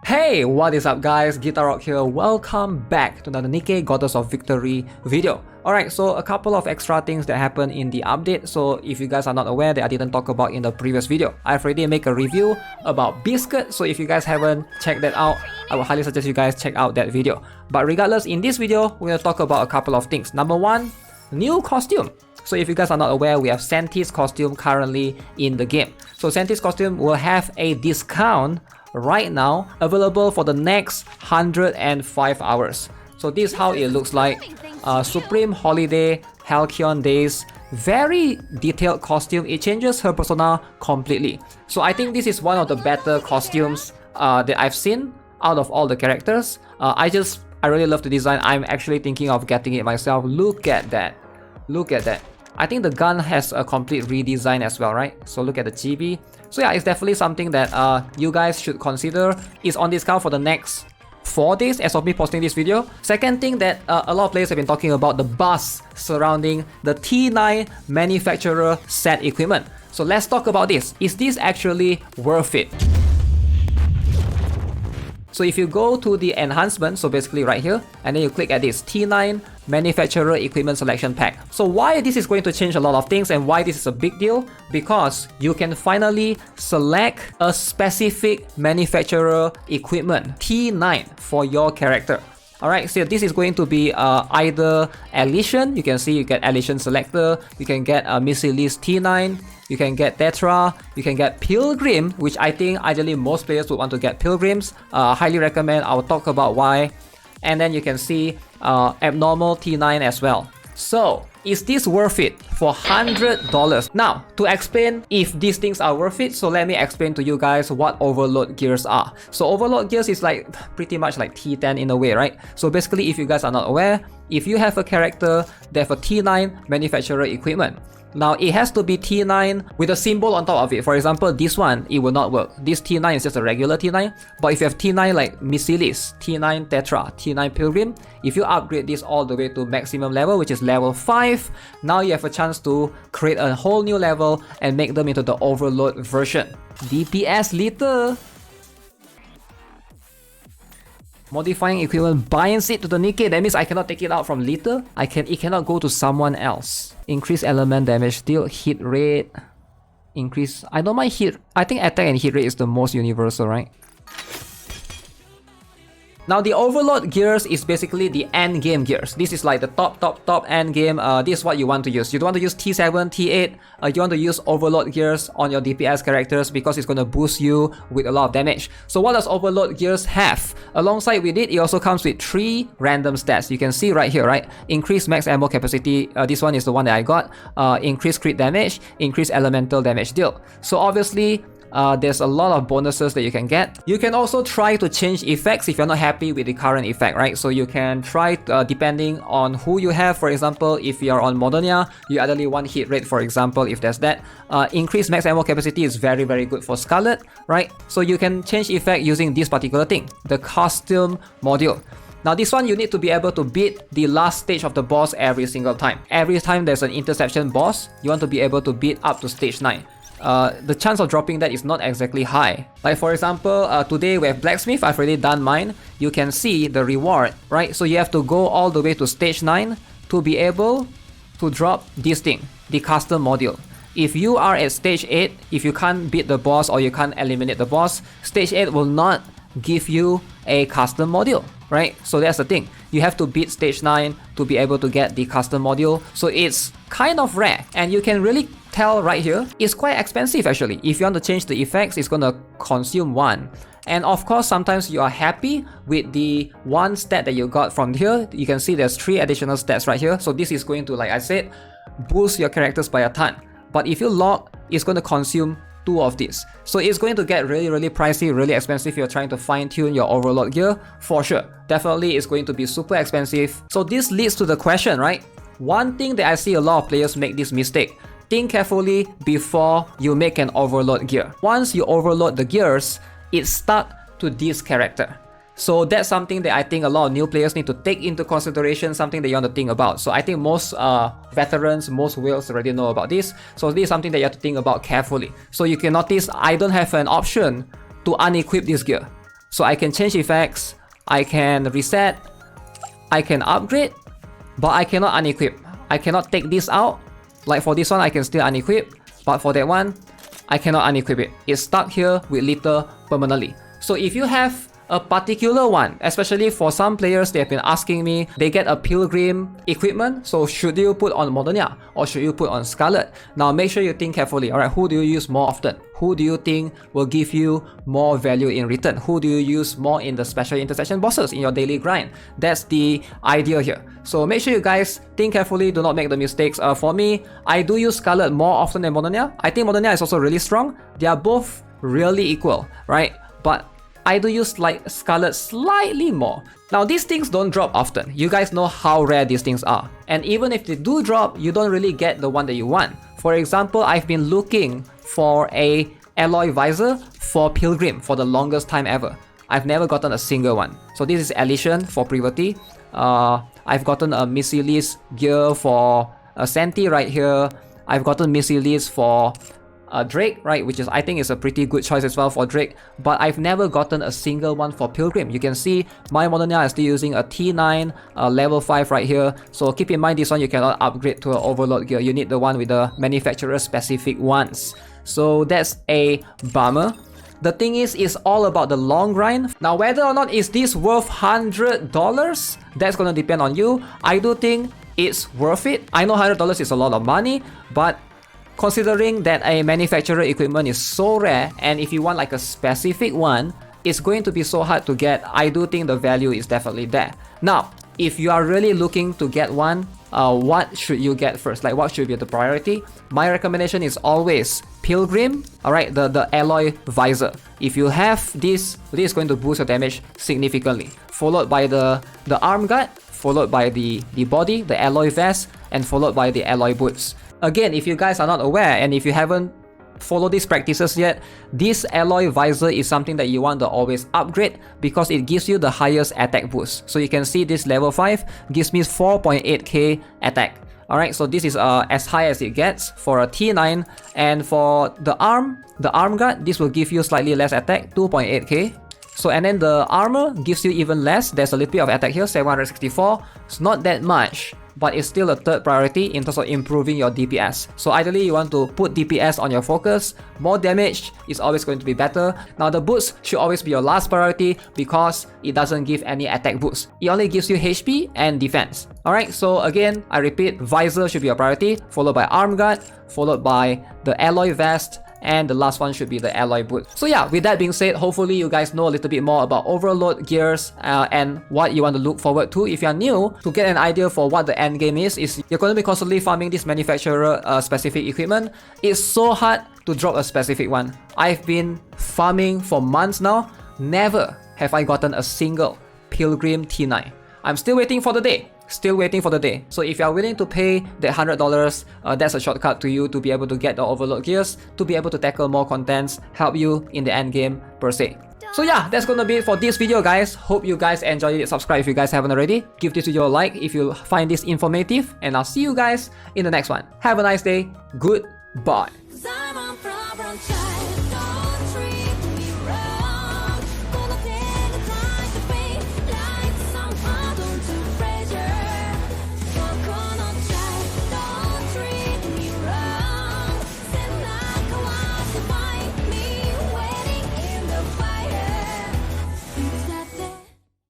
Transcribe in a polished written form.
Hey, what is up guys, GuitarRock here. Welcome back to another Nikke Goddess of Victory video. Alright, so a couple of extra things that happened in the update. So if you guys are not aware that I didn't talk about in the previous video, I've already made a review about Biscuit. So if you guys haven't checked that out, I would highly suggest you guys check out that video. But regardless, in this video, we're going to talk about a couple of things. Number one, new costume. So if you guys are not aware, we have Santi's costume currently in the game. So Santi's costume will have a discount right now available for the next 105 hours. So this is how it looks like. Supreme Holiday Halcyon Days, very detailed costume. It changes her persona completely. So I think this is one of the better costumes that I've seen out of all the characters. I really love the design. I'm actually thinking of getting it myself. Look at that. Look at that. I think the gun has a complete redesign as well, right? So look at the chibi. So yeah, it's definitely something that you guys should consider. It's on discount for the next 4 days as of me posting this video. Second thing that a lot of players have been talking about, the buzz surrounding the T9 manufacturer set equipment. So let's talk about this. Is this actually worth it? So if you go to the enhancement, so basically right here, and then you click at this T9 manufacturer equipment selection pack. So why this is going to change a lot of things and why this is a big deal? Because you can finally select a specific manufacturer equipment, T9, for your character. Alright, so this is going to be either Alician. You can see you get Alician Selector, you can get Missy Lee's T9, you can get Tetra, you can get Pilgrim, which I think ideally most players would want to get Pilgrims. Highly recommend, I'll talk about why. And then you can see Abnormal T9 as well. So, is this worth it for $100? Now, to explain if these things are worth it, so let me explain to you guys what overload gears are. So overload gears is like pretty much like T10 in a way, right? So basically, if you guys are not aware, if you have a character that have a T9 manufacturer equipment, now it has to be T9 with a symbol on top of it. For example, this one, it will not work. This T9 is just a regular T9. But if you have T9 like Missy Lee's, T9 Tetra, T9 Pilgrim, if you upgrade this all the way to maximum level, which is level 5, now you have a chance to create a whole new level and make them into the overload version. DPS liter. Modifying equipment binds it to the Nikke. That means I cannot take it out from liter. It cannot go to someone else. Increase element damage deal, hit rate. Increase. I don't mind hit. I think attack and hit rate is the most universal, right? Now the overload gears is basically the end game gears. This is like the top end game. This is what you want to use. You don't want to use T7, T8. You want to use overload gears on your DPS characters because it's going to boost you with a lot of damage. So what does overload gears have? Alongside with it, it also comes with 3 random stats. You can see right here, right? Increase max ammo capacity. This one is the one that I got. Increase crit damage. Increase elemental damage deal. So obviously, there's a lot of bonuses that you can get. You can also try to change effects if you're not happy with the current effect, right? So you can try depending on who you have. For example, if you're on Modernia, you ideally want hit rate, for example, if there's that. Increased max ammo capacity is very good for Scarlet, right? So you can change effect using this particular thing, the costume module. Now this one, you need to be able to beat the last stage of the boss every single time. Every time there's an interception boss, you want to be able to beat up to stage 9. The chance of dropping that is not exactly high. Like for example, today we have Blacksmith. I've already done mine. You can see the reward, right? So you have to go all the way to stage 9 to be able to drop this thing, the custom module. If you are at stage 8, if you can't beat the boss or you can't eliminate the boss, stage 8 will not give you a custom module, right? So that's the thing. You have to beat stage 9 to be able to get the custom module. So it's kind of rare, and you can really tell right here, it's quite expensive actually. If you want to change the effects, it's gonna consume 1. And of course, sometimes you are happy with the 1 stat that you got from here. You can see there's 3 additional stats right here. So this is going to, like I said, boost your characters by a ton. But if you lock, it's going to consume 2 of these. So it's going to get really pricey, really expensive if you're trying to fine-tune your overload gear, for sure. Definitely it's going to be super expensive. So this leads to the question, right? One thing that I see a lot of players make this mistake. Think carefully before you make an overload gear. Once you overload the gears, it's stuck to this character. So that's something that I think a lot of new players need to take into consideration, something that you want to think about. So I think most veterans, most whales already know about this. So this is something that you have to think about carefully. So you can notice I don't have an option to unequip this gear. So I can change effects, I can reset, I can upgrade, but I cannot unequip. I cannot take this out. Like for this one, I can still unequip, but for that one, I cannot unequip it. It's stuck here with litter permanently. So if you have a particular one, especially for some players, they have been asking me, they get a pilgrim equipment, so should you put on Modernia or should you put on Scarlet? Now make sure you think carefully, alright, who do you use more often? Who do you think will give you more value in return? Who do you use more in the special intersection bosses in your daily grind? That's the idea here. So make sure you guys think carefully, do not make the mistakes. For me, I do use Scarlet more often than Modernia. I think Modernia is also really strong. They are both really equal, right? But I do use like Scarlet slightly more. Now these things don't drop often. You guys know how rare these things are. And even if they do drop, you don't really get the one that you want. For example, I've been looking for a alloy visor for Pilgrim for the longest time ever. I've never gotten a single one. So this is Elysian for Privity. I've gotten a Missilis gear for Senti right here. I've gotten Missilis for Drake, right, which is I think is a pretty good choice as well for Drake, but I've never gotten a single one for Pilgrim. You can see my Modernia is still using a T9 level 5 right here, so keep in mind this one you cannot upgrade to an Overload gear. You need the one with the manufacturer specific ones. So that's a bummer. The thing is, it's all about the long grind. Now whether or not is this worth $100, that's gonna depend on you. I do think it's worth it. I know $100 is a lot of money, but considering that a manufacturer equipment is so rare, and if you want like a specific one, it's going to be so hard to get. I do think the value is definitely there. Now, if you are really looking to get one, what should you get first? Like what should be the priority? My recommendation is always Pilgrim, alright, the alloy visor. If you have this is going to boost your damage significantly. Followed by the arm guard, followed by the body, the alloy vest, and followed by the alloy boots. Again, if you guys are not aware and if you haven't followed these practices yet, this alloy visor is something that you want to always upgrade because it gives you the highest attack boost. So you can see this level 5 gives me 4.8k attack. Alright, so this is as high as it gets for a T9, and for the arm guard, this will give you slightly less attack, 2.8k. So and then the armor gives you even less. There's a little bit of attack here, 764. It's not that much, but it's still a third priority in terms of improving your DPS. So ideally you want to put DPS on your focus. More damage is always going to be better. Now the boots should always be your last priority because it doesn't give any attack boost. It only gives you HP and defense. Alright, so again, I repeat, visor should be your priority, followed by arm guard, followed by the alloy vest, and the last one should be the alloy boot. So yeah, with that being said, hopefully you guys know a little bit more about overload gears and what you want to look forward to. If you're new, to get an idea for what the end game is you're going to be constantly farming this manufacturer specific equipment. It's so hard to drop a specific one. I've been farming for months now. Never have I gotten a single Pilgrim T9. I'm still waiting for the day. Still waiting for the day. So if you are willing to pay that $100, that's a shortcut to you to be able to get the overload gears, to be able to tackle more contents, help you in the end game per se. So yeah, that's gonna be it for this video guys. Hope you guys enjoyed it. Subscribe if you guys haven't already. Give this video a like if you find this informative, and I'll see you guys in the next one. Have a nice day. Goodbye.